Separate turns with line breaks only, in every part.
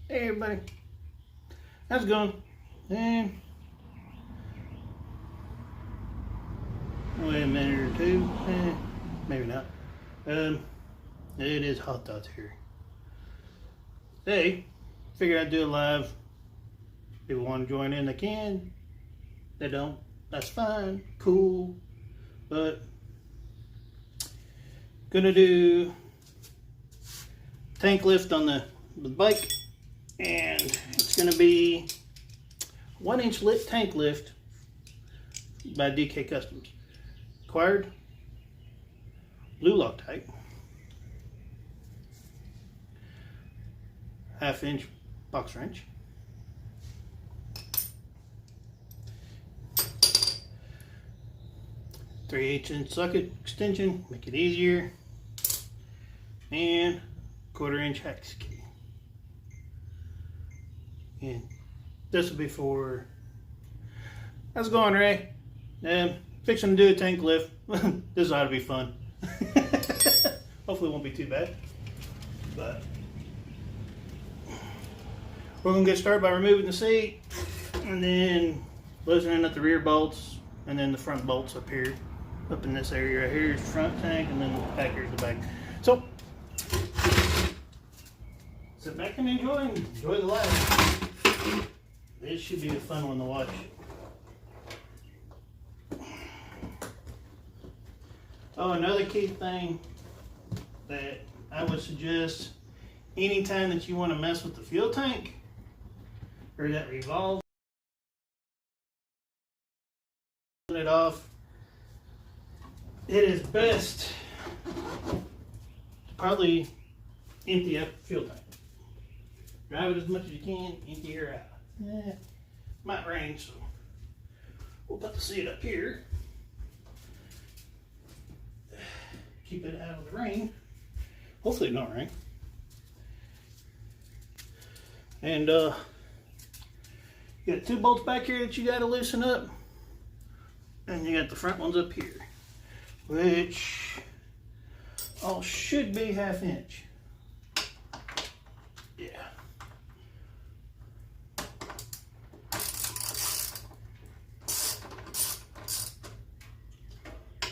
Hey everybody, how's it going? And wait a minute or two, maybe not. It is hot out here. Hey, figured I'd do it live. People want to join in, they can. They don't, that's fine, cool. But gonna do tank lift on the bike, and it's going to be 1-inch tank lift by DK Customs. Required blue Loctite, 1/2-inch box wrench, ⅜inch socket extension, make it easier, and 1/4-inch hex key. And this will be for, how's it going, Ray? Fixing to do a tank lift. This ought to be fun. Hopefully it won't be too bad. But we're going to get started by removing the seat and then loosening up the rear bolts, and then the front bolts up here. Up in this area right here is the front tank, and then back here is the back. So sit back and enjoy the life. This should be a fun one to watch. Oh, another key thing that I would suggest, anytime that you want to mess with the fuel tank or that revolve it off, it is best to probably empty up the fuel tank. Drive it as much as you can, empty her out. Might rain, so we'll put the seat up here. Keep it out of the rain. Hopefully it don't rain. And you got 2 bolts back here that you got to loosen up. And you got the front ones up here, which all should be 1/2-inch. Yeah.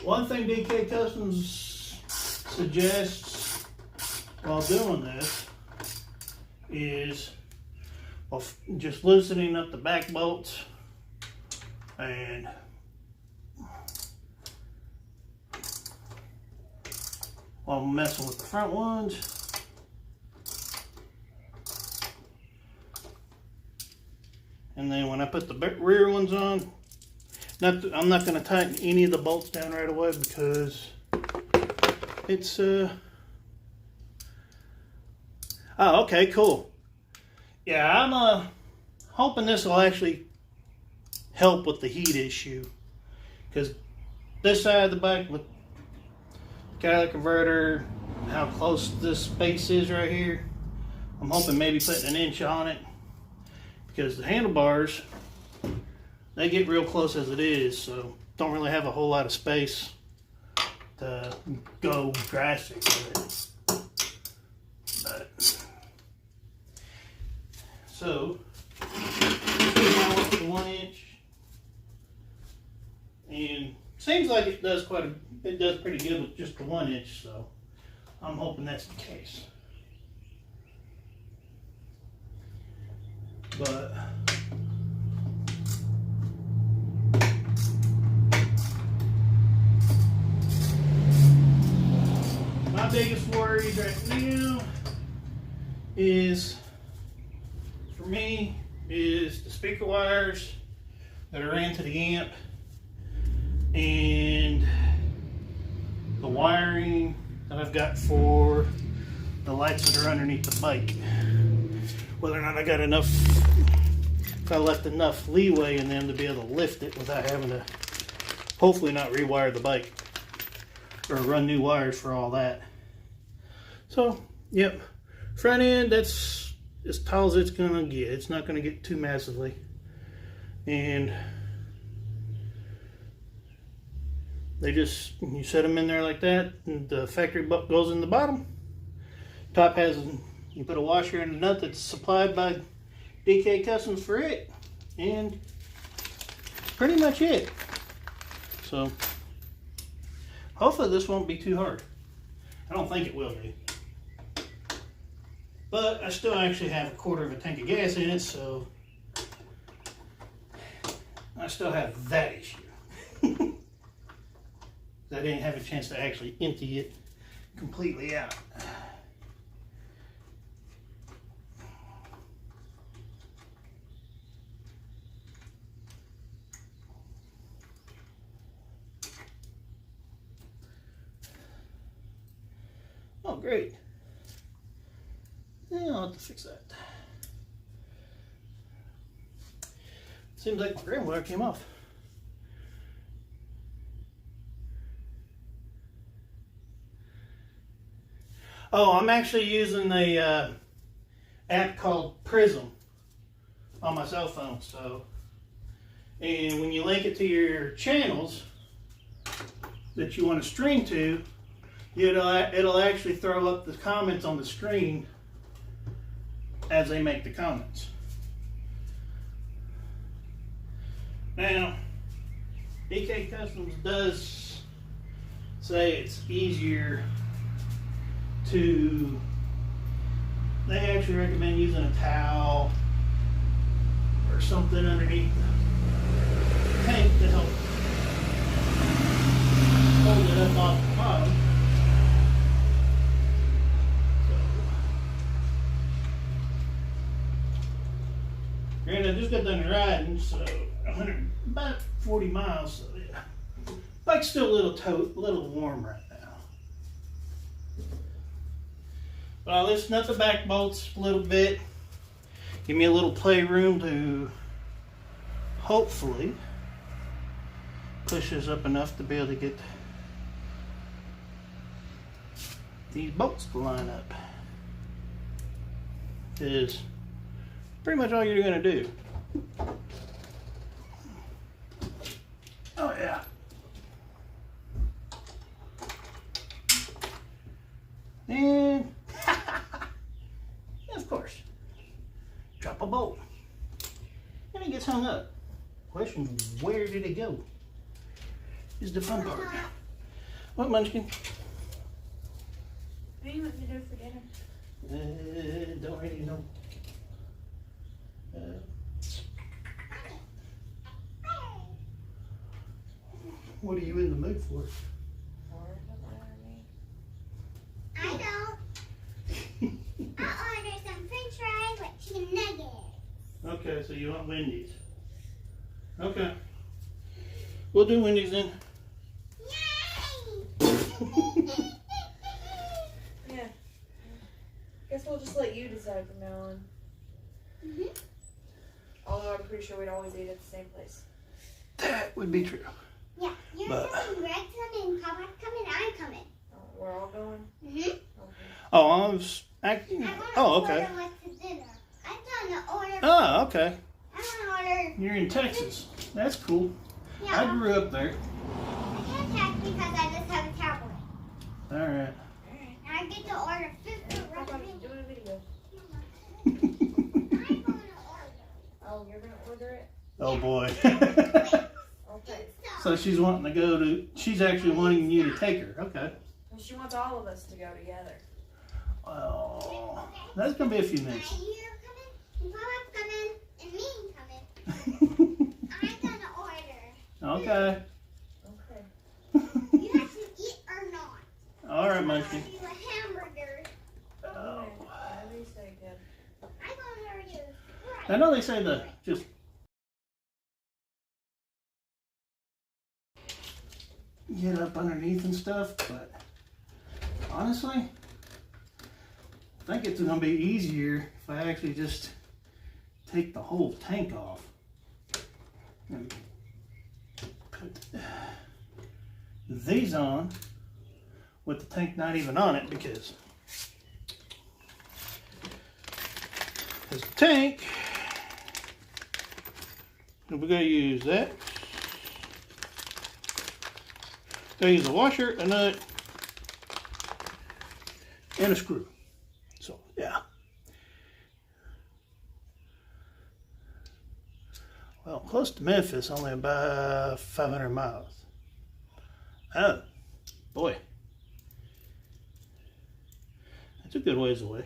One thing DK Customs suggests while doing this is just loosening up the back bolts and while messing with the front ones. And then when I put the rear ones on, I'm not going to tighten any of the bolts down right away because it's oh, okay, cool. Yeah, I'm hoping this will actually help with the heat issue, because this side of the bike with catalytic converter, how close this space is right here, I'm hoping maybe putting 1 inch on it, because the handlebars, they get real close as it is, so don't really have a whole lot of space to go drastic with it. But so now with the 1 inch, and seems like it does pretty good with just the 1 inch, so I'm hoping that's the case. But my biggest worries right now is, for me, is the speaker wires that are ran to the amp and the wiring that I've got for the lights that are underneath the bike. Whether or not I got enough, if I left enough leeway in them to be able to lift it without having to, hopefully not rewire the bike or run new wires for all that. So, yep, front end, that's as tall as it's gonna get. It's not gonna get too massively. And they just, you set them in there like that, and the factory goes in the bottom. Top has You put a washer in a nut that's supplied by DK Customs for it, and pretty much it. So hopefully this won't be too hard. I don't think it will be. But I still actually have a quarter of a tank of gas in it, so I still have that issue. I didn't have a chance to actually empty it completely out. Oh, great. Yeah, I'll have to fix that. Seems like my groundwater came off. Oh, I'm actually using a app called Prism on my cell phone. So, and when you link it to your channels that you want to stream to, it'll actually throw up the comments on the screen as they make the comments. Now, DK Customs does say it's easier to, they actually recommend using a towel or something underneath the tank to help hold it up off the bottom. Granted, I just got done riding, so about 40 miles, so yeah. Bike's still a little warm right now. But I'll loosen up the back bolts a little bit. Give me a little playroom to hopefully push this up enough to be able to get these bolts to line up. Is pretty much all you're going to do. Oh yeah. And of course, drop a bolt. And it gets hung up. Question, where did it go? Is the fun part. What, Munchkin?
What do you want to do for dinner?
Don't really know. What are you in the mood for?
I don't. I'll order some french fries with chicken nuggets.
Okay, so you want Wendy's. Okay. We'll do Wendy's then.
Yay!
Yeah. Guess we'll just let you decide from now on.
Mm-hmm.
Although I'm pretty sure we'd always eat at the same place.
That would be true.
Yeah, you're
But-
coming, Greg's coming, Papa's coming, I'm coming.
Oh, we're all going?
Mm-hmm.
Okay.
Oh, I was acting.
I want to
Oh, okay.
order what's for dinner. I'm trying to order.
Oh, okay.
I want to order.
You're in Texas. That's cool.
Yeah,
I grew up there.
I can't text because I just have a tablet.
All right.
Alright.
And I get to order food for
How about
Robin.
doing a video?
I'm going to order.
Oh, you're gonna order it?
Oh boy.
Okay.
So she's wanting to go to. She's actually wanting you to take her. Okay.
Well, she wants all of us to go together.
Oh, that's gonna be a few minutes.
You're coming, and Papa's coming, and me coming. I'm going to order.
Okay.
Okay.
You have to eat or not.
All right,
I'm
Munchkin.
going to do a hamburger.
Oh.
Whatever you say, kid.
I'm going to do
I know they say the just get up underneath and stuff, but honestly, I think it's gonna be easier if I actually just take the whole tank off and put these on with the tank not even on it, because the tank, and we're going to use that. Going to use a washer, a nut, and a screw. So, yeah. Well, close to Memphis, only about 500 miles. Oh, boy. That's a good ways away.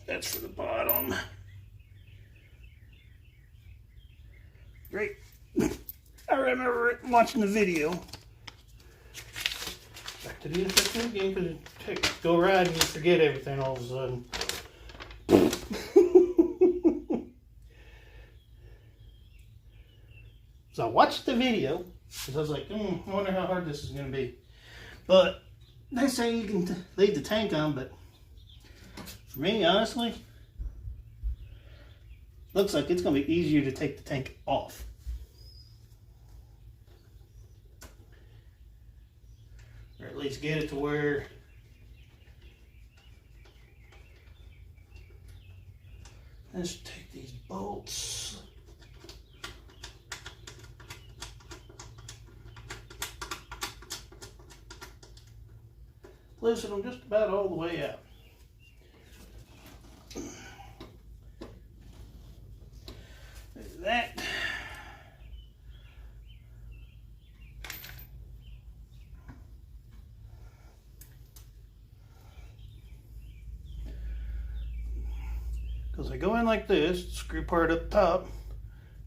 That's for the bottom. Great. I remember watching the video. Back to the effect again, because go ride and you forget everything all of a sudden. So I watched the video because I was like, I wonder how hard this is going to be. But they say you can leave the tank on, but for me, honestly, looks like it's going to be easier to take the tank off. Or at least get it to where let's take these bolts. Loosen them just about all the way out. There's that. Because I go in like this, screw part up top,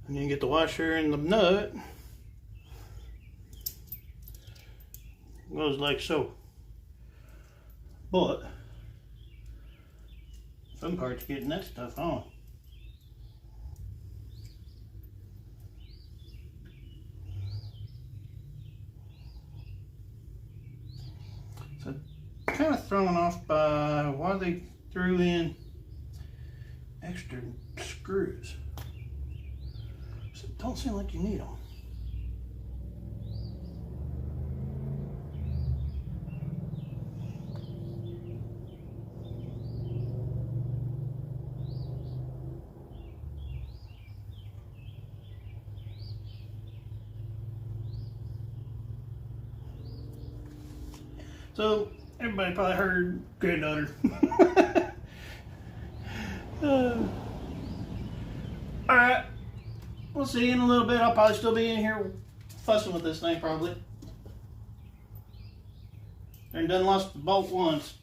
and you get the washer and the nut. Goes like so. But some parts getting that stuff on. So kind of thrown off by why they threw in extra screws. So it don't seem like you need them. So, everybody probably heard granddaughter. Alright, we'll see you in a little bit. I'll probably still be in here fussing with this thing, probably. And done lost the bolt once.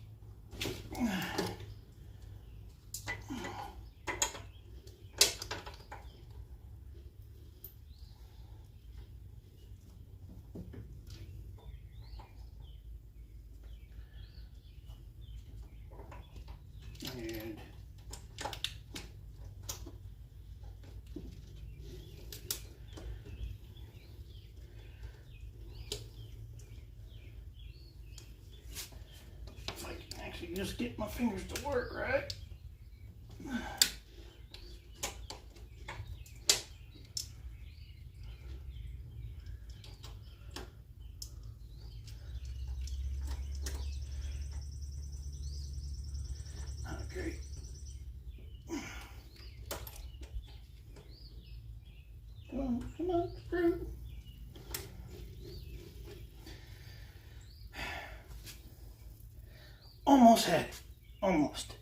And if I can actually just get my fingers to work right. Okay. Come on, screw. Almost had it. Almost.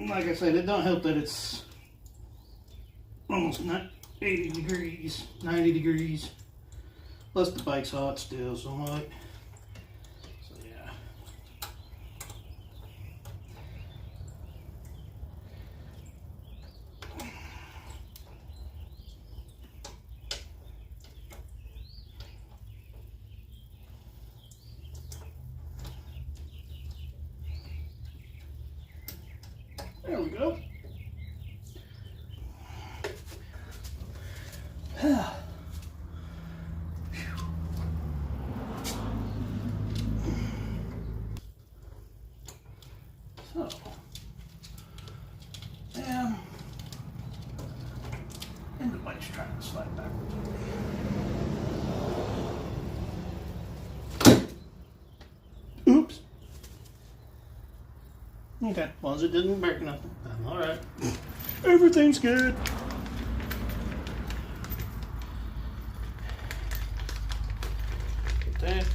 Like I said, it don't help that it's almost not 80 degrees, 90 degrees. Plus the bike's hot still, so I'm like, so yeah. There we go. So, and the bike's trying to slide backwards. Oops. Okay, as long as it didn't break nothing, I'm alright. Everything's good. Put that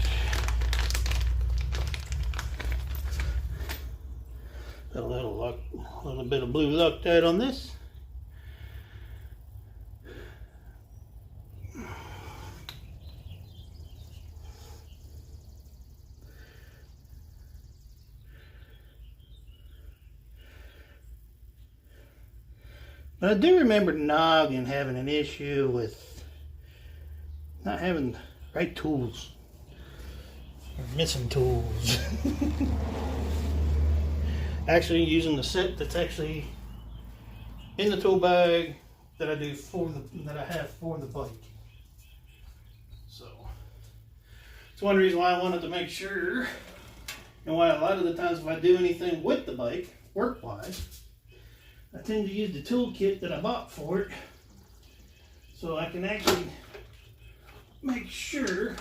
little bit of blue Loctite on this. But I do remember Noggin having an issue with not having the right tools. Or missing tools. Actually using the set that's actually in the tool bag that I do for that I have for the bike. So it's one reason why I wanted to make sure, and why a lot of the times if I do anything with the bike, work-wise, I tend to use the toolkit that I bought for it, so I can actually make sure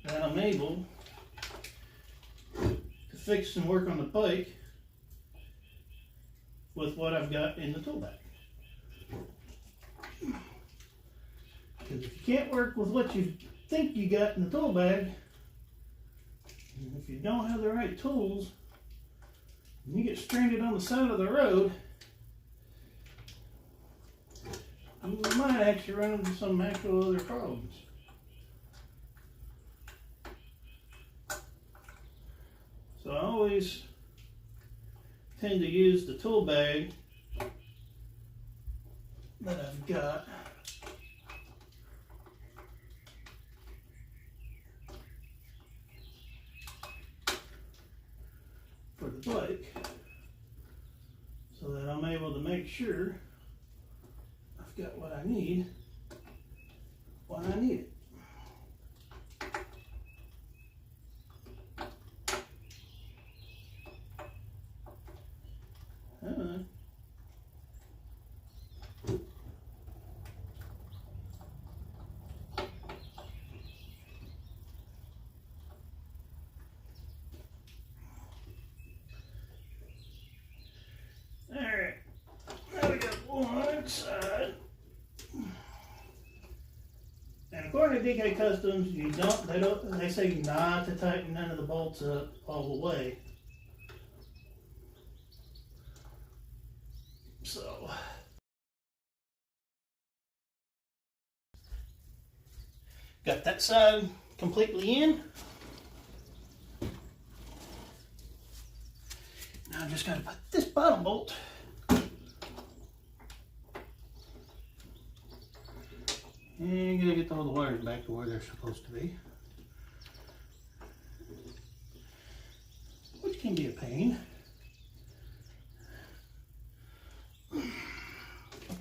that I'm able to fix and work on the bike with what I've got in the tool bag. Because if you can't work with what you think you got in the tool bag, and if you don't have the right tools, and you get stranded on the side of the road, you might actually run into some actual other problems. So I always tend to use the tool bag that I've got for the bike, so that I'm able to make sure I've got what I need when I need it. Alright, now we got one side. And according to DK Customs, they say not to tighten none of the bolts up all the way. So got that side completely in. Now I'm just going to put this bottom bolt and gonna get all the wires back to where they're supposed to be, which can be a pain.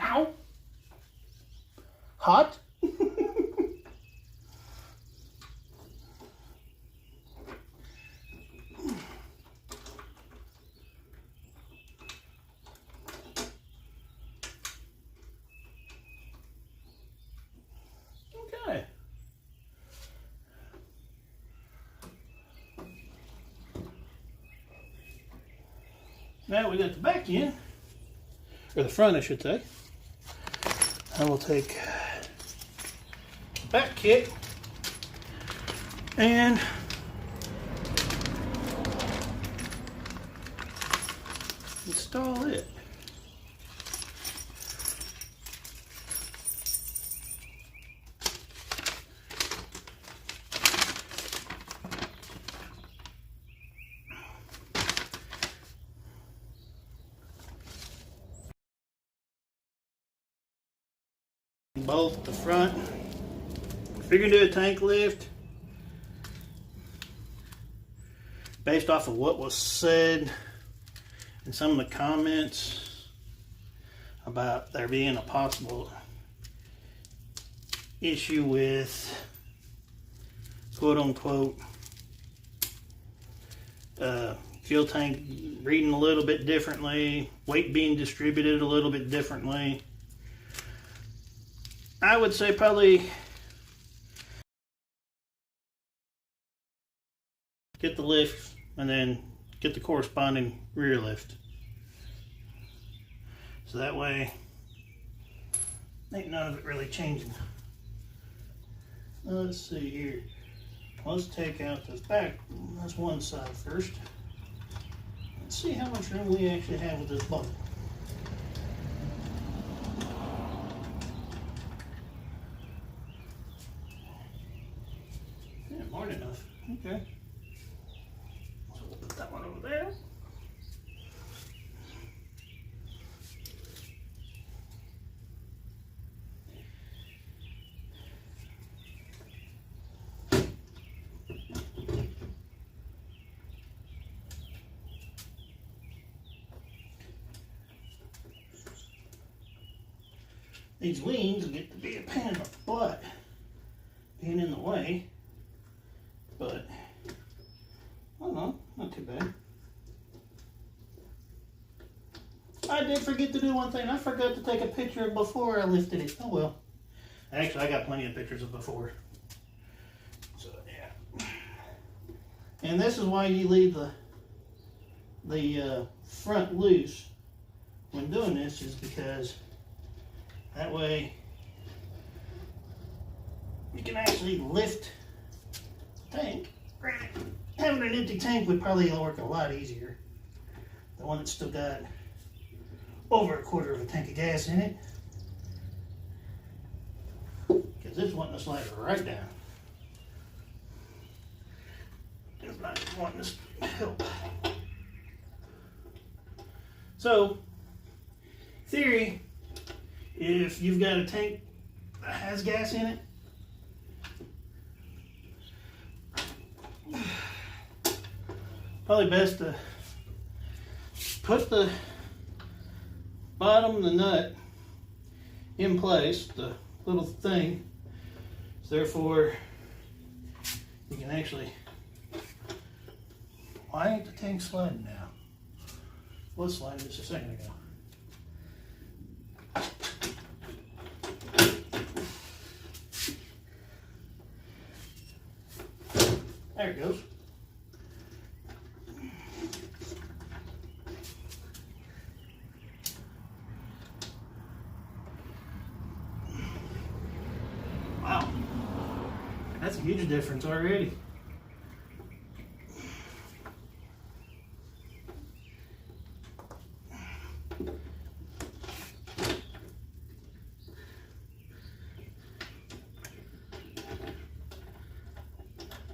Ow! Hot? Okay. Now we got the back end, or the front I should say. I will take the back kit and install it. Both the front. If you're gonna do a tank lift, based off of what was said in some of the comments about there being a possible issue with quote unquote fuel tank reading a little bit differently, weight being distributed a little bit differently, I would say probably get the lift and then get the corresponding rear lift. So that way, ain't none of it really changing. Let's see here. Let's take out this back, that's one side first. Let's see how much room we actually have with this bucket. Yeah, more than enough. Okay. So we'll put that one over there. These wings get to be a pain in the butt, being in the way, but I don't know, not too bad. I did forget to do one thing. I forgot to take a picture of before I lifted it. Oh well. Actually, I got plenty of pictures of before. So yeah. And this is why you leave the front loose when doing this, is because that way you can actually lift the tank. Having an empty tank would probably work a lot easier. The one that's still got over a quarter of a tank of gas in it. Because this wanting to slide right down. It's not wanting to help. So, theory, if you've got a tank that has gas in it, probably best to put the bottom of the nut in place, the little thing, so therefore you can actually, why ain't the tank sliding now? Was sliding just a second ago. There it goes. Wow, that's a huge difference already.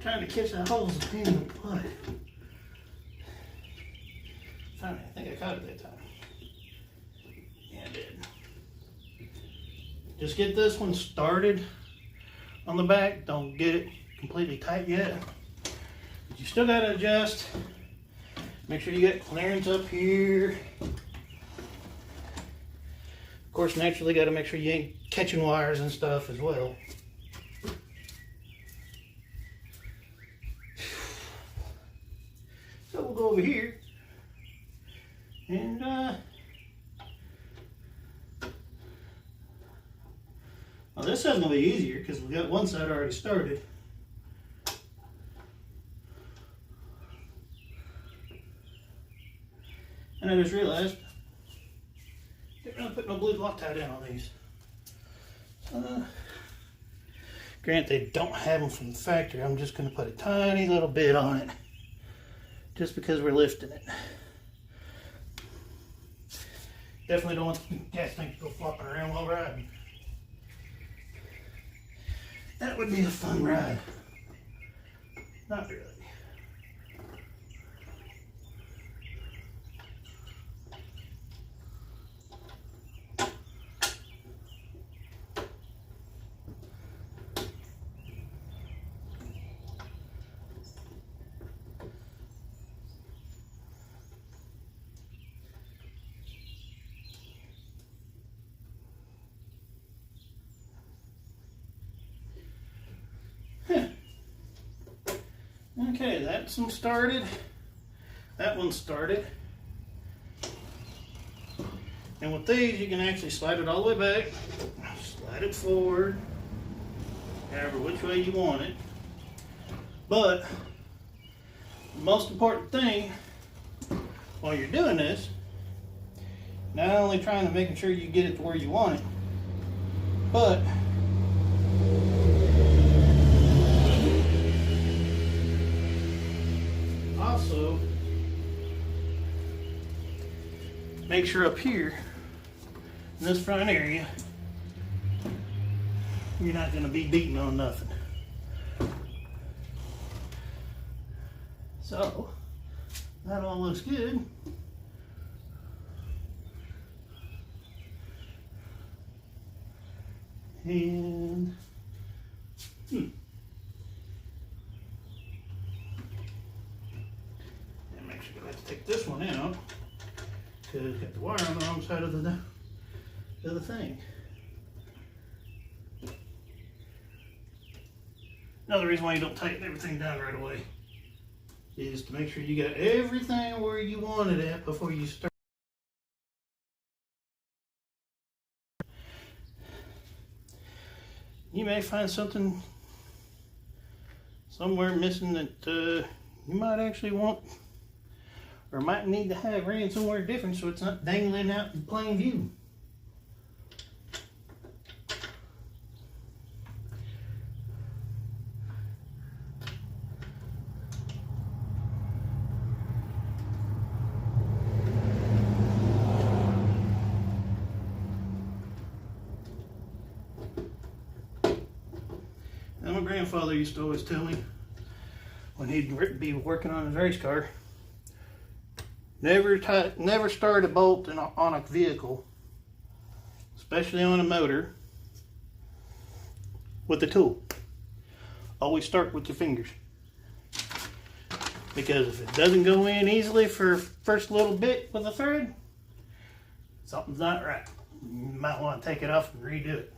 Trying to catch that hole is a pain in the butt. Finally, I think I caught it that time. Yeah, I did. Just get this one started on the back. Don't get it completely tight yet. But you still got to adjust. Make sure you got clearance up here. Of course, naturally, got to make sure you ain't catching wires and stuff as well. So we'll go over here and well, this is going to be easier because we got one side already started. And I just realized I didn't really put no blue Loctite in on these. Granted, they don't have them from the factory. I'm just going to put a tiny little bit on it, just because we're lifting it. Definitely don't want the gas tank to go flopping around while riding. That would be a fun ride. Not really. Okay, that's one started. That one started. And with these, you can actually slide it all the way back, slide it forward, however which way you want it. But the most important thing while you're doing this, not only trying to make sure you get it to where you want it, but also make sure up here in this front area you're not going to be beating on nothing. So that all looks good. And and make sure you have to take this one out because it's got the wire on the wrong side of the thing. Another reason why you don't tighten everything down right away is to make sure you got everything where you want it at before you start. You may find something somewhere missing that you might actually want or might need to have ran somewhere different so it's not dangling out in plain view. And my grandfather used to always tell me when he'd be working on his race car, never start a bolt on a vehicle, especially on a motor, with a tool. Always start with your fingers. Because if it doesn't go in easily for first little bit with a thread, something's not right. You might want to take it off and redo it.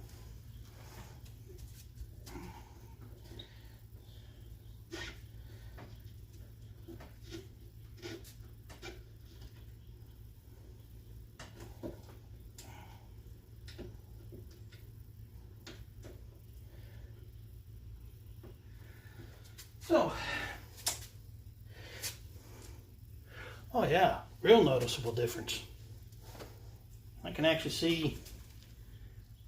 So, oh yeah, real noticeable difference. I can actually see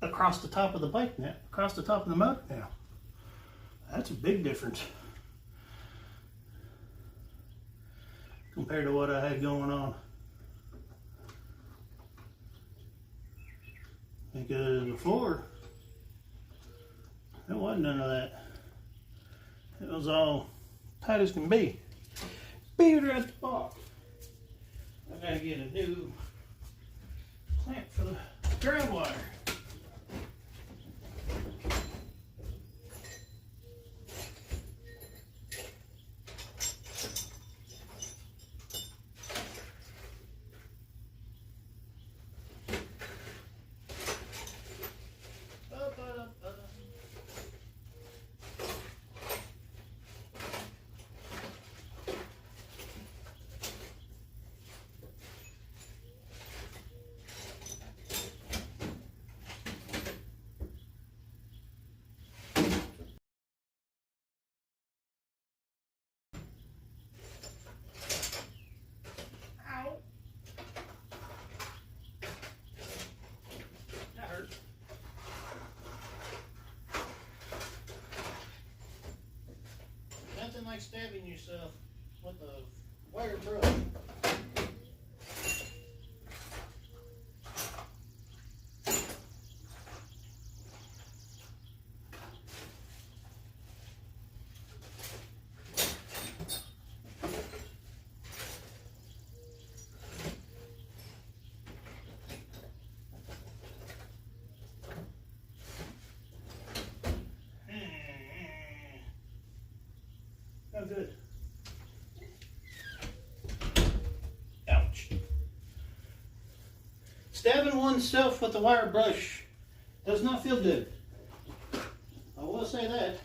across the top of the bike now, across the top of the motor now. That's a big difference compared to what I had going on. Because before, it wasn't none of that. It was all tight as can be. Beater at the box. I gotta get a new clamp for the drive wire. Nothing like stabbing yourself with a wire brush. Oh, good. Ouch. Stabbing oneself with a wire brush does not feel good. I will say that.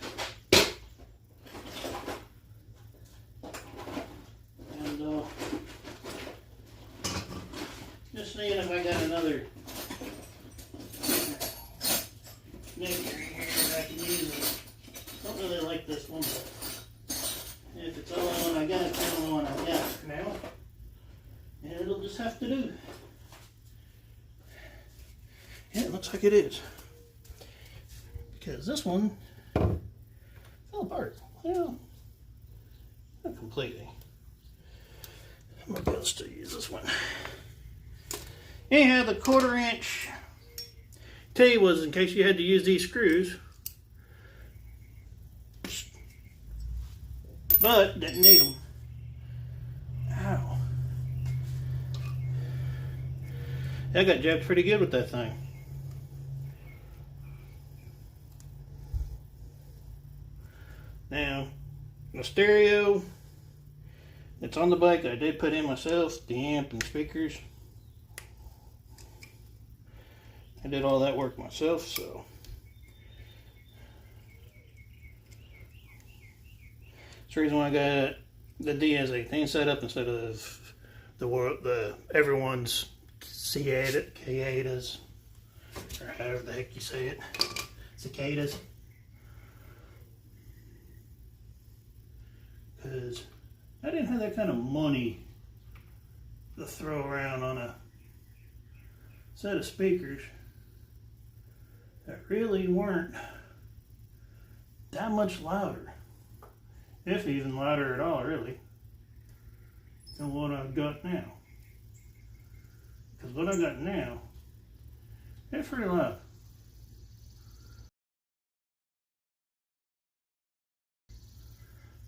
And just seeing if I got another nipper here that I can use. Don't really like this one, but if it's the only one I got, it's the only one I got for now. And it'll just have to do. Yeah, it looks like it is. Because this one fell apart. Well, not completely. I might be able to still use this one. Anyhow, the 1/4 inch T was in case you had to use these screws, but didn't need them. Ow. I got jacked pretty good with that thing. Now, the stereo, it's on the bike. I did put in myself, the amp and speakers. I did all that work myself, so. That's the reason why I got the DS18 set up instead of the everyone's cicadas, or however the heck you say it, cicadas. Because I didn't have that kind of money to throw around on a set of speakers that really weren't that much louder, if even louder at all, really, than what I've got now. Because what I got now, it's pretty loud.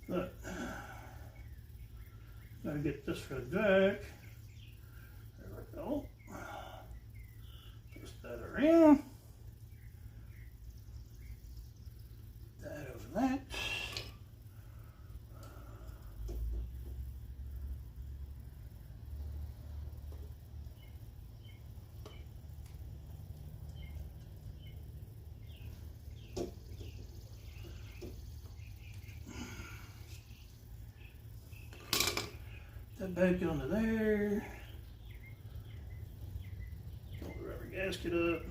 But gotta get this thread back. There we go. Twist that around. That over that. That back onto there. Pull the rubber gasket up.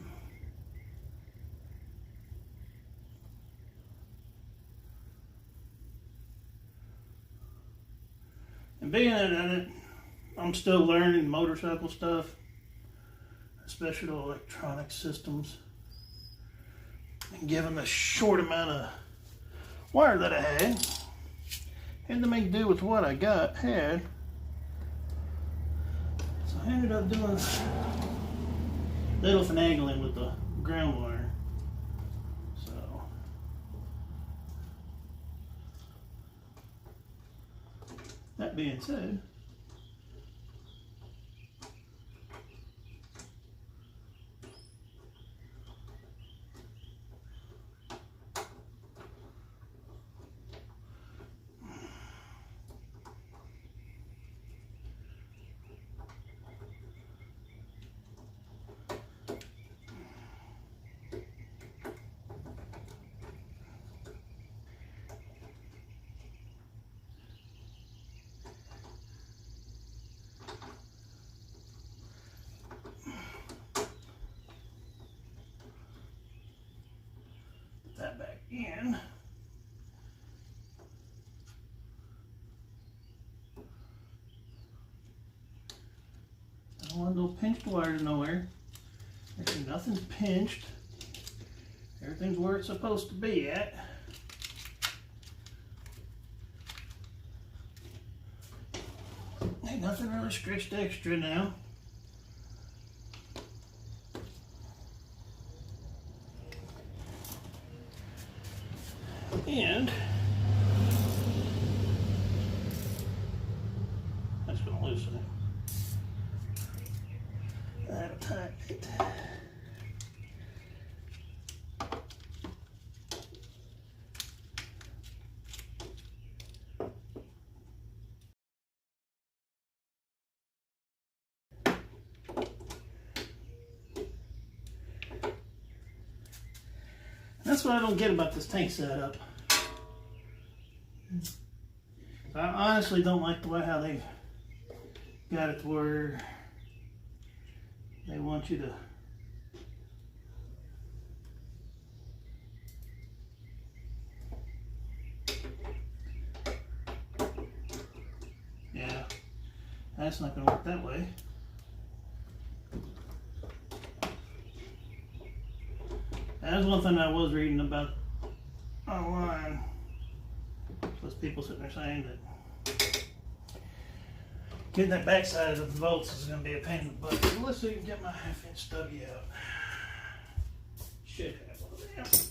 And being that I'm still learning motorcycle stuff, especially electronic systems, and given the short amount of wire that I had to make do with what I had. I ended up doing a little finagling with the ground wire. So that being said, that back in. I don't want no pinched wire to nowhere. Actually, nothing's pinched. Everything's where it's supposed to be at. Ain't nothing really stretched extra now. And that's going to loosen it. That'll tighten it. That's what I don't get about this tank setup. I honestly don't like the way how they've got it to where they want you to that's not going to work that way. That's one thing I was reading about online. Those people sitting there saying that Getting that backside of the bolts is going to be a pain in the butt. So let's see if we can get my 1/2-inch stubby out. Should have one of them.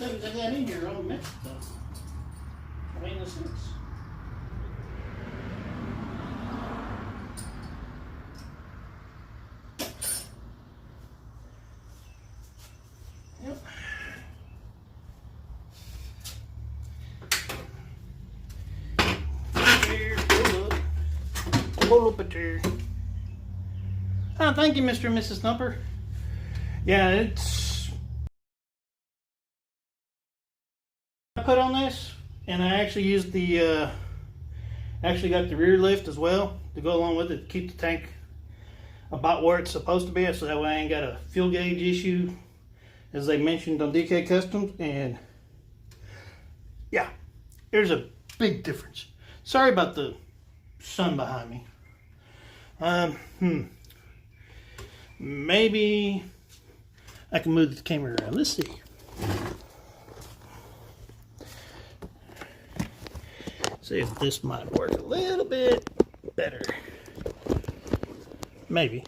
I got in here all mixed up. I mean, this is. Yep. Here, pull up a chair. Oh, thank you, Mr. and Mrs. Thumper. Yeah, it's. I put on this, and I actually used the actually got the rear lift as well to go along with it to keep the tank about where it's supposed to be, so that way I ain't got a fuel gauge issue as they mentioned on DK Customs. And yeah, there's a big difference. Sorry about the sun behind me. Maybe I can move the camera around. Let's see. See if this might work a little bit better. Maybe.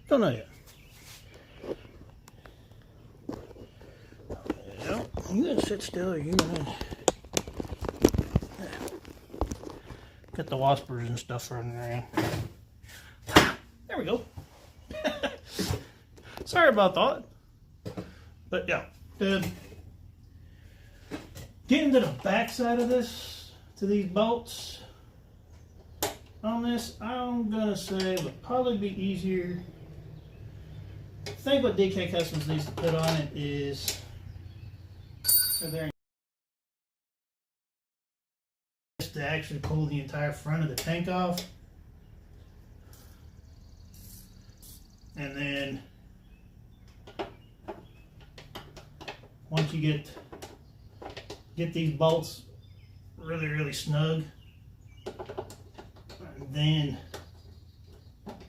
Don't know yet. No, you gonna sit still, or you gonna get the waspers and stuff running around. There we go. Sorry about that. But yeah, getting to the back side of this, to these bolts on this, I'm gonna say would probably be easier. I think what DK Customs needs to put on it is to actually pull the entire front of the tank off, and then once you get these bolts really snug, and then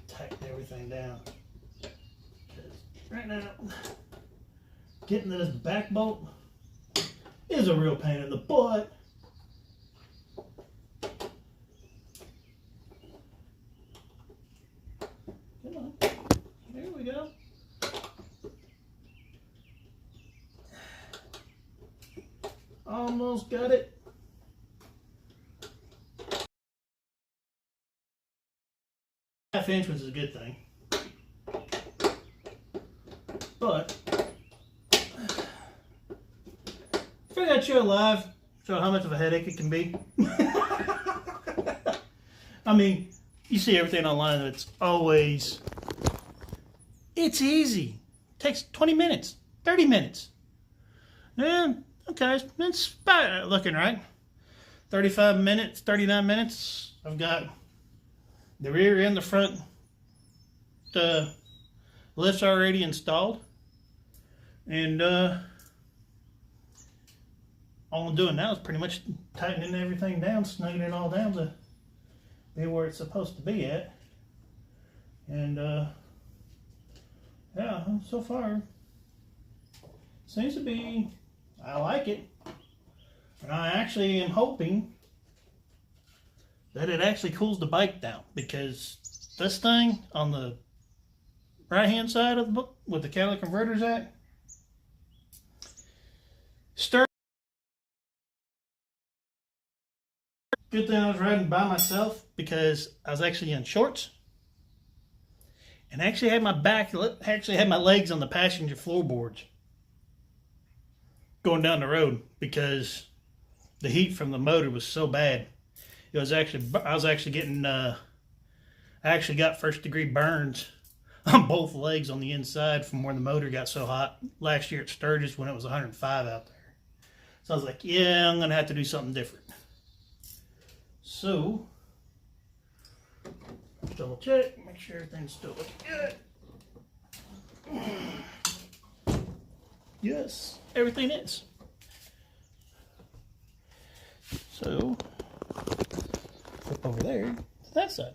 tighten everything down. Right now, getting to this back bolt is a real pain in the butt. Come on, there we go. Almost got it. Half-inch was a good thing, but if I got you alive, show how much of a headache it can be. I mean, you see everything online, it's always, it's easy. It takes 20 minutes, 30 minutes. Yeah, okay, it's about looking right. 35 minutes, 39 minutes. I've got the rear and the front lifts already installed, and all I'm doing now is pretty much tightening everything down, snugging it all down to be where it's supposed to be at. And yeah, so far seems to be, I like it, and I actually am hoping that it actually cools the bike down, because this thing on the right hand side of the book with the catalytic converters at, good thing I was riding by myself, because I was actually in shorts and actually had my legs on the passenger floorboards going down the road, because the heat from the motor was so bad. It was actually, I actually got first-degree burns on both legs on the inside from where the motor got so hot last year at Sturgis when it was 105 out there. So I was like, yeah, I'm going to have to do something different. So Double check, make sure everything's still looking good. Yes, everything is. So, flip over there to that side.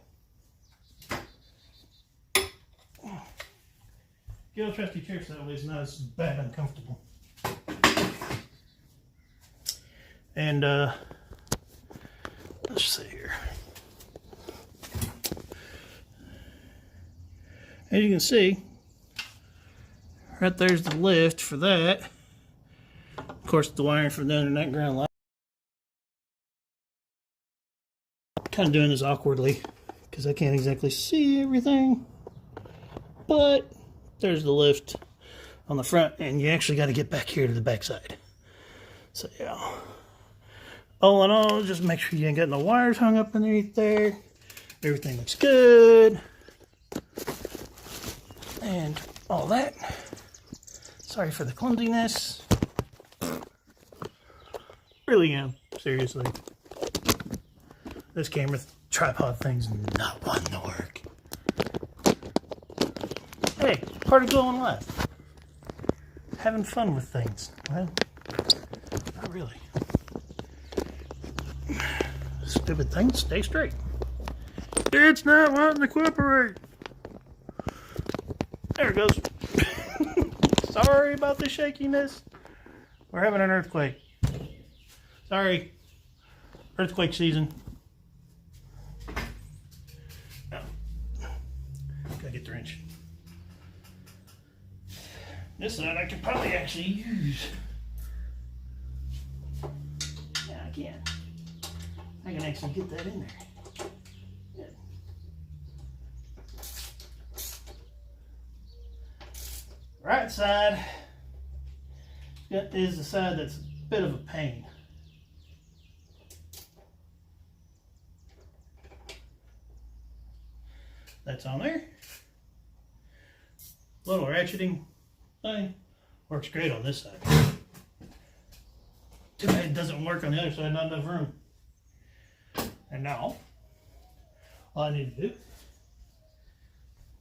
Get a trusty chair so that way it's not as bad and uncomfortable. And let's see here. As you can see, right there's the lift for that. Of course, the wiring for the internet ground light. Kind of doing this awkwardly because I can't exactly see everything. But there's the lift on the front, and you actually got to get back here to the back side. So yeah. All in all, just make sure you ain't got no wires hung up underneath there. Everything looks good. And all that. Sorry for the clumsiness. Really am, seriously. This camera tripod thing's not wanting to work. Hey, part of going live. Having fun with things. Well, not really. Stupid thing, stay straight. It's not wanting to cooperate. There it goes. Sorry about the shakiness. We're having an earthquake. Sorry. Earthquake season. Oh. Gotta get the wrench. This side I could probably actually use. Yeah, I can. I can actually get that in there. Yeah. Right side is the side that's a bit of a pain. That's on there. Little ratcheting thing works great on this side. Too bad it doesn't work on the other side, not enough room. And now, all I need to do,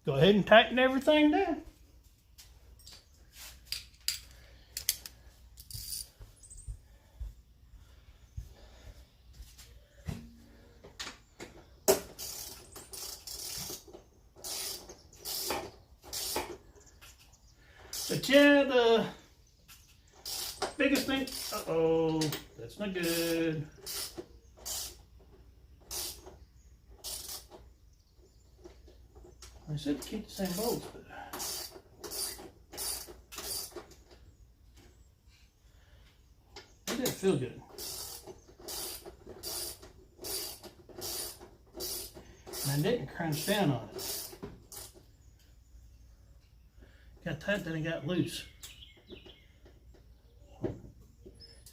go ahead and tighten everything down. But yeah, the biggest thing, uh-oh, that's not good. I said to keep the same bolts, but it didn't feel good. And I didn't crunch down on it. Got tight, then it got loose.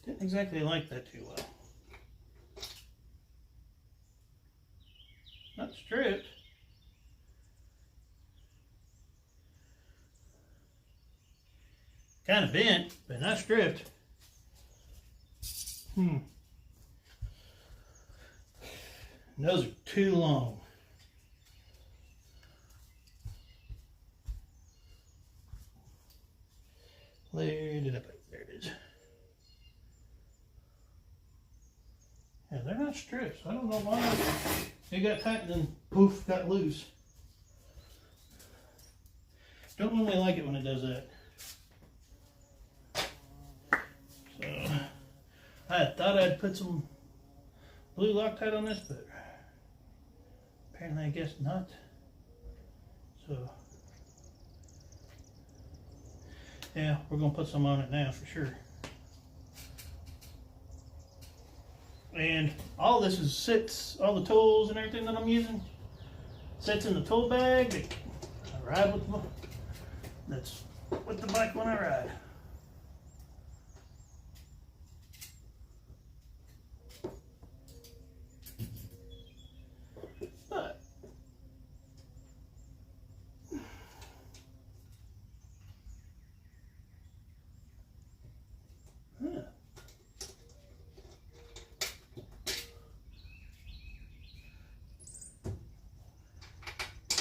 Didn't exactly like that too well. Not stripped. Kind of bent, but not stripped. Those are too long. There it is. Yeah, they're not stripped. I don't know why. They got tight and then poof, got loose. Don't normally like it when it does that. So, I thought I'd put some blue Loctite on this, but apparently I guess not. So, yeah, we're going to put some on it now for sure. And all this sits, all the tools and everything that I'm using, sits in the tool bag that I ride with that's with the bike when I ride. But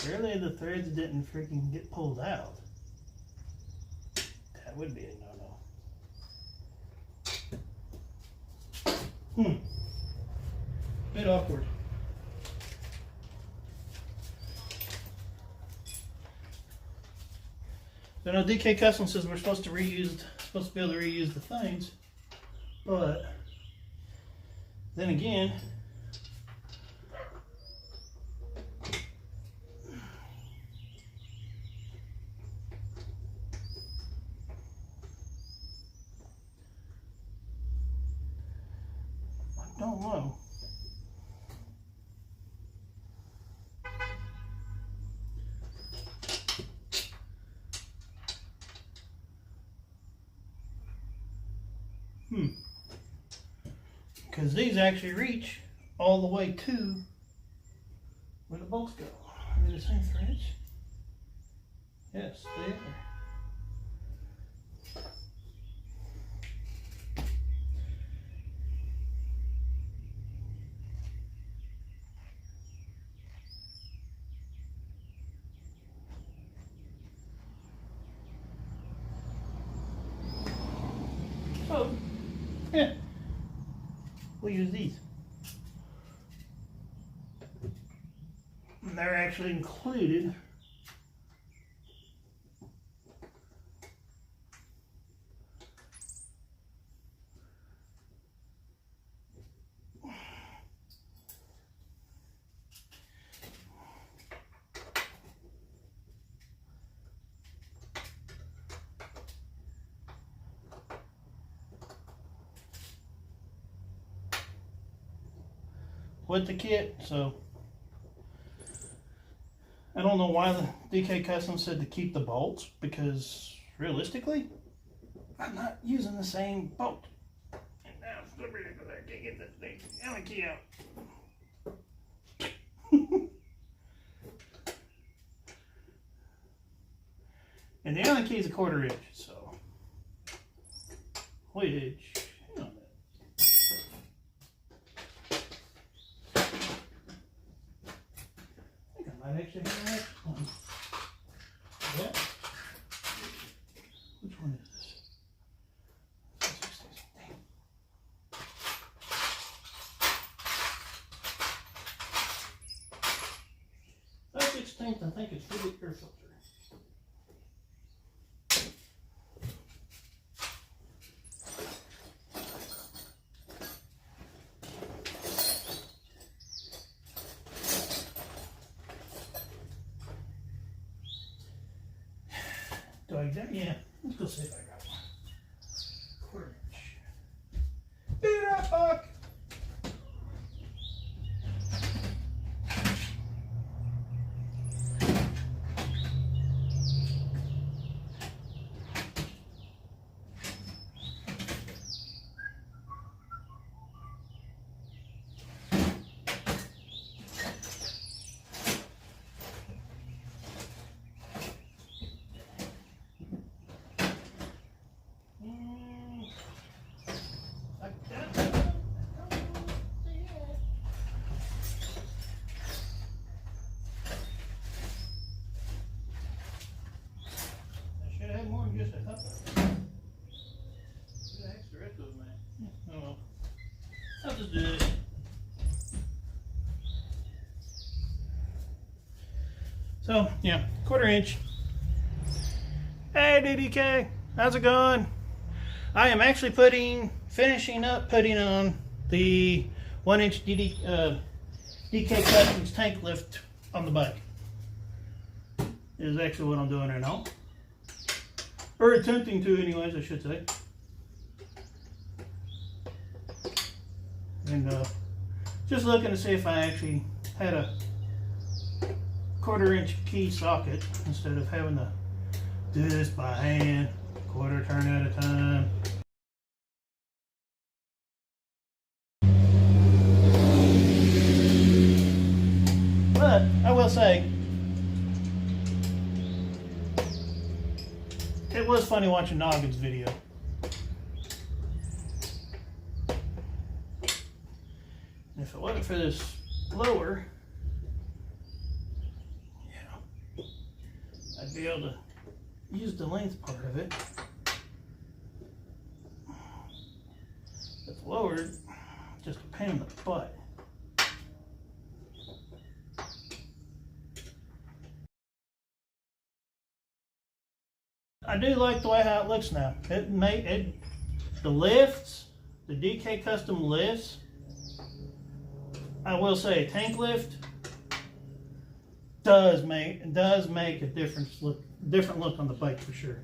Really, the threads didn't freaking get pulled out. That would be a no-no. Bit awkward. So now DK Custom says we're supposed to be able to reuse the things, but then again, I don't know. Because these actually reach all the way to where the bolts go. Are they the same threads? Yes, they are. So, yeah, we'll use these. And they're actually included . With the kit, so I don't know why the DK Custom said to keep the bolts, because realistically, I'm not using the same bolt. And now it's slippery because I can't get this thing Allen key out. And the Allen key is a 1/4 inch, so which. I actually have an extra one. Yeah. Which one is this? 5/16, I think it's for the air filter. Do I get? Yeah. Let's go see if I got one. 1/4 inch. Beat up, Buck! Just a couple. Get an extra rest of them, man. Oh well. I'll just do it. So, yeah, 1/4 inch. Hey, DDK, how's it going? I am actually finishing up putting on the 1-inch DK Customs tank lift on the bike. Is actually what I'm doing right now. Or attempting to anyways, I should say. And just looking to see if I actually had a 1/4 inch key socket instead of having to do this by hand, 1/4 turn at a time. But I will say, it was funny watching Noggin's video. And if it wasn't for this blower, yeah. to be able to use the length part of it. If it's lowered, just a pain in the butt. I do like the way how it looks now. The lifts, the DK custom lifts. I will say, a tank lift does make a different look on the bike for sure.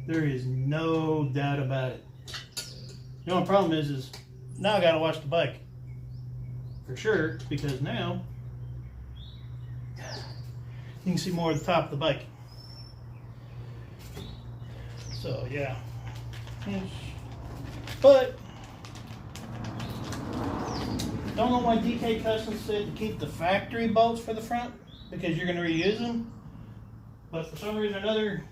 There is no doubt about it. The only problem is now I got to watch the bike for sure, because now you can see more of the top of the bike. So yeah, but don't know why DK Custom said to keep the factory bolts for the front, because you're going to reuse them. But for some reason or another,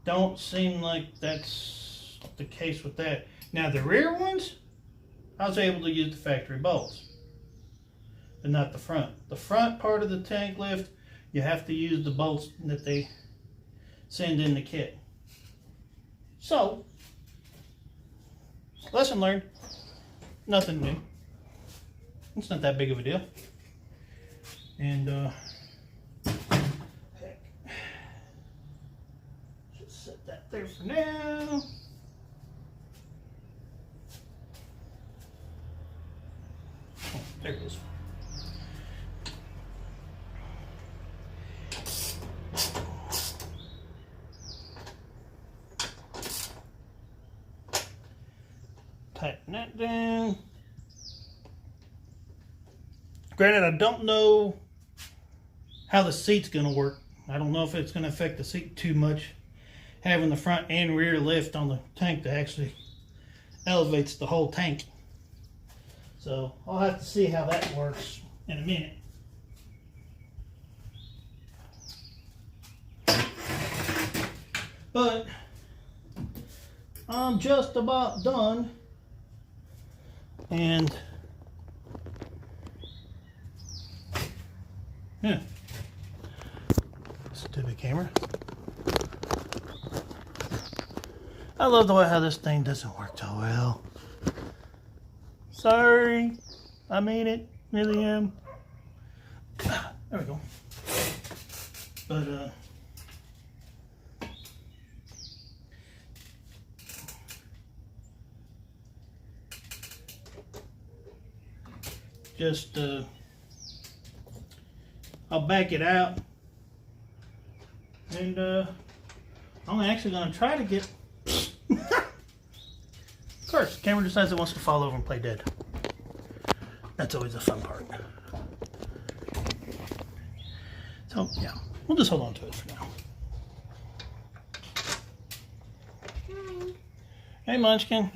don't seem like that's the case with that. Now the rear ones, I was able to use the factory bolts, but not the front. The front part of the tank lift, you have to use the bolts that they send in the kit. So, lesson learned. Nothing new. It's not that big of a deal. And just set that there for now. Oh, there it is. Tighten that down. Granted, I don't know how the seat's going to work. I don't know if it's going to affect the seat too much, having the front and rear lift on the tank that actually elevates the whole tank. So I'll have to see how that works in a minute. But I'm just about done. And yeah, stupid camera. I love the way how this thing doesn't work so well. Sorry, I mean it, really am. There we go. But just I'll back it out, and I'm actually going to try to get of course the camera decides it wants to fall over and play dead. That's always the fun part. So yeah, we'll just hold on to it for now.
Hi.
Hey Munchkin.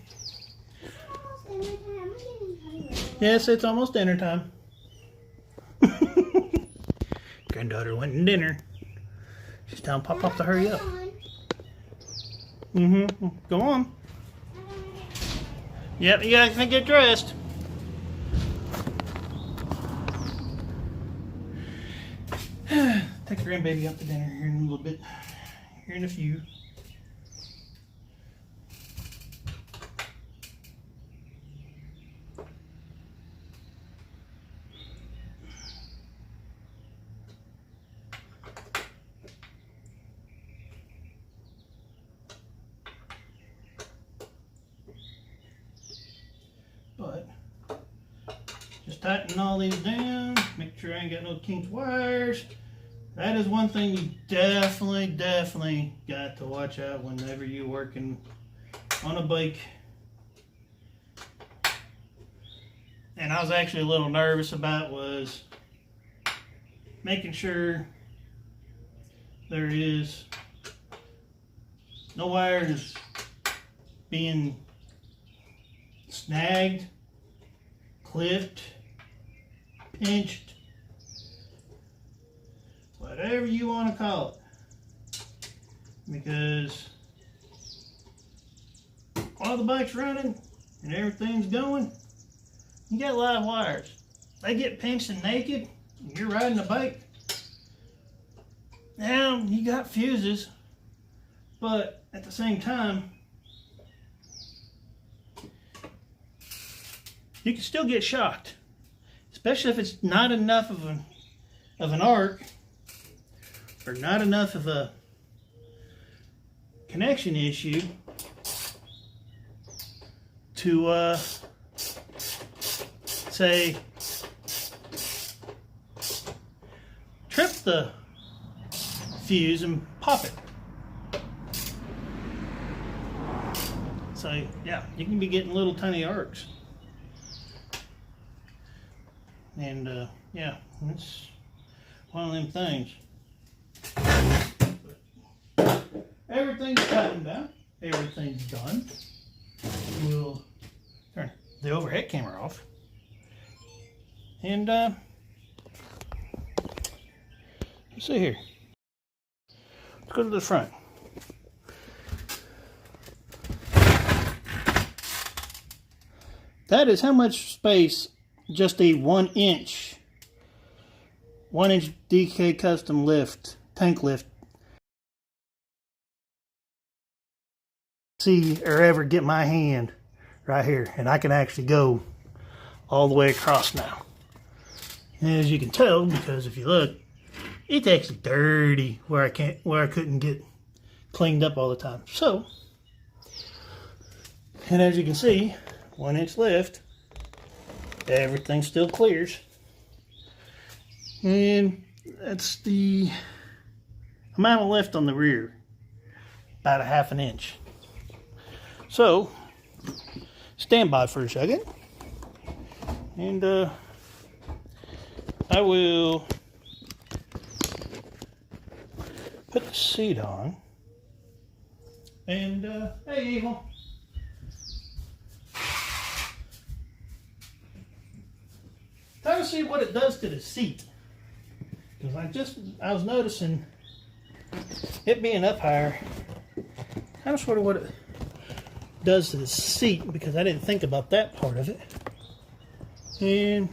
Yes, it's almost dinner time. Granddaughter went in dinner. She's telling Pop to hurry up. Go on. Yep, you guys can get dressed. Take the grandbaby out to dinner here in a little bit. Here in a few. But just tighten all these down, make sure I ain't got no kinked wires. That is one thing you definitely got to watch out whenever you're working on a bike. And I was actually a little nervous about was making sure there is no wires being snagged, clipped, pinched, whatever you want to call it, because while the bike's running and everything's going, you got live wires. They get pinched and naked, and you're riding a bike, Now you got fuses, but at the same time, you can still get shocked, especially if it's not enough of an arc or not enough of a connection issue to say trip the fuse and pop it. So yeah, you can be getting little tiny arcs. And yeah, it's one of them things. But everything's tightened down. Everything's done. We'll turn the overhead camera off. And let's see here. Let's go to the front. That is how much space just a 1 inch DK custom lift, tank lift, see or ever get my hand right here, and I can actually go all the way across now. And as you can tell, because if you look, it's actually dirty where I couldn't get cleaned up all the time. So, and as you can see, 1 inch lift, everything still clears. And that's the amount of lift on the rear, about a 1/2 inch. So, stand by for a second, and I will put the seat on. And hey, Evil. Time to see what it does to the seat, because I was noticing it being up higher. Kind of sort of what it does to the seat, because I didn't think about that part of it. And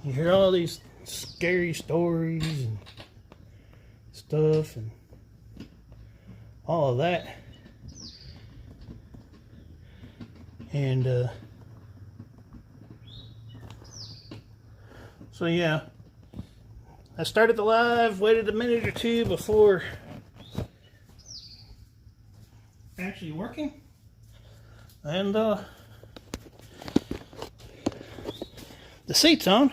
you hear all these scary stories and stuff and all of that. And so yeah, I started the live, waited a minute or two before actually working, and the seat's on.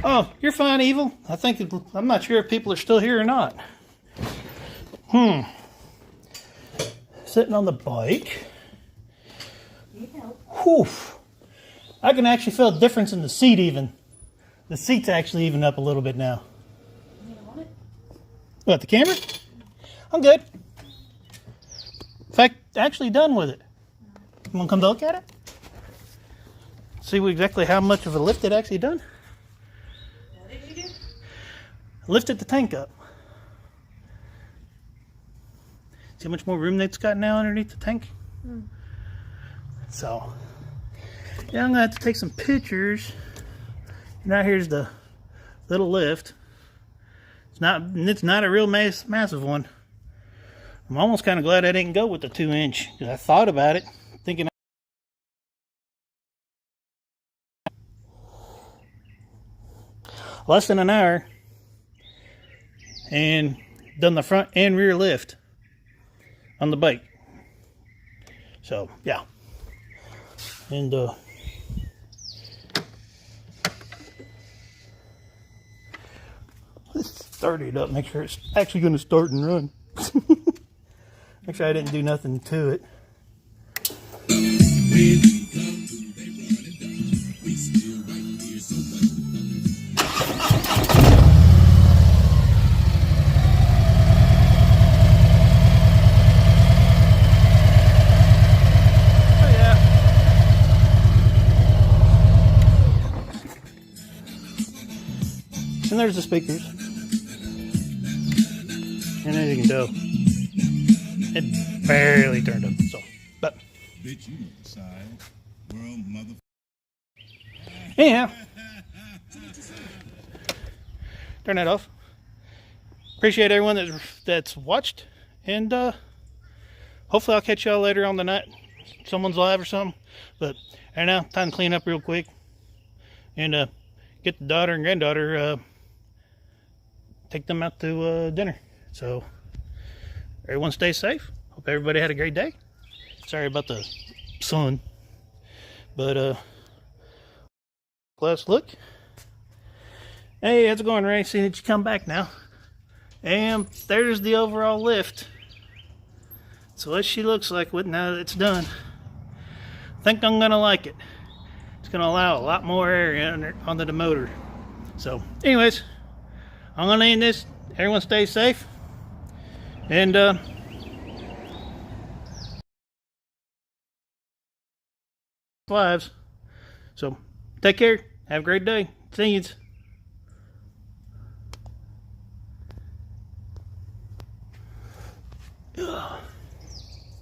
Oh, you're fine, Evil. I'm not sure if people are still here or not. Sitting on the bike. Whew. I can actually feel a difference in the seat even. The seat's actually even up a little bit now.
You want it?
What, the camera? I'm good. In fact, actually done with it. You want to come to look at it? See exactly how much of a lift it actually done?
What did you do?
I lifted the tank up. See how much more room that's got now underneath the tank? So, yeah, I'm going to have to take some pictures. Now here's the little lift. It's not a real massive one. I'm almost kind of glad I didn't go with the 2 inch, because I thought about it, thinking less than an hour and done the front and rear lift on the bike. So yeah. And let's start it up, make sure it's actually going to start and run. Make sure I didn't do nothing to it. And there's the speakers. And as you can tell, it barely turned up. So, but
bitch, you know the side. World mother.
Anyhow, turn that off. Appreciate everyone that's watched, and hopefully I'll catch y'all later on the night. Someone's live or something. But right now, time to clean up real quick and get the daughter and granddaughter, take them out to dinner. So everyone stay safe. Hope everybody had a great day. Sorry about the sun, but last look. Hey, how's it going, Ray? Seeing that you come back now. And there's the overall lift. So what she looks like now that it's done. I think I'm gonna like it. It's gonna allow a lot more air under the motor. So anyways, I'm gonna end this. Everyone stay safe. And lives. So take care. Have a great day. See you.